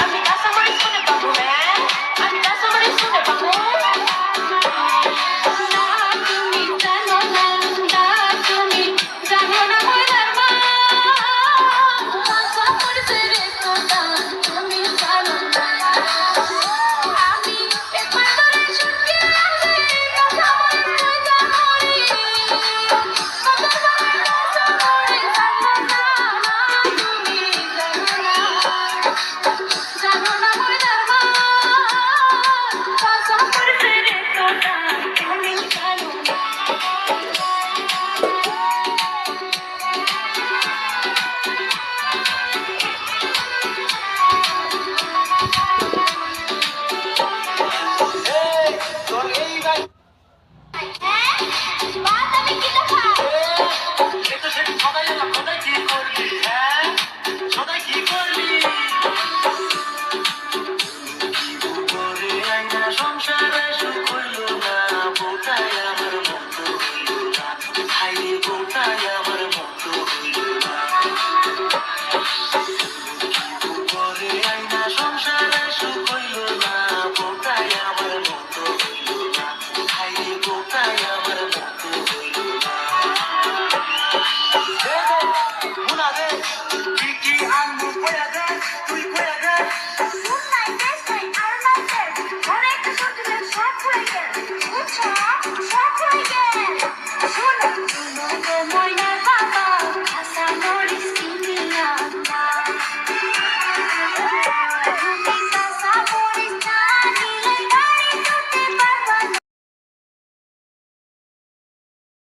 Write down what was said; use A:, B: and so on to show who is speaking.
A: আমি কাঁচামরিচ শুনে পাবো হ্যাঁ আমি কাঁচামরিচ শুনে পাবো তুমি জানো না তুমি জানো না ময়দার মা কাঁচামরিচের এত দাম তুমি জানো না আমি একবার ধরে শুকিয়ে আছি কাঁচামরিচ ময়দা মরি কাঁচামরিচ জানো না তুমি জানো না ময়দার মা কাঁচামরিচের এত দাম তুমি জানো না
B: তোর এই ভাই
A: হ্যাঁ বাদ আমি কি দেখাই
B: এটা সেটা সবাই এলাম সদাই কি করলি হ্যাঁ সদাই কি করলি করে আইনা সংসারে সুখ হইল না বউটাই আমার মতো হইল না হাইরে বউটাই আমার মতো হইল না করে আইনা সংসারে সুখ হইল না বউটাই আমার মতো হইল না হাইরে বউটাই আমার মতো হইল না মুনা দে কি কি আনবো কয়া দে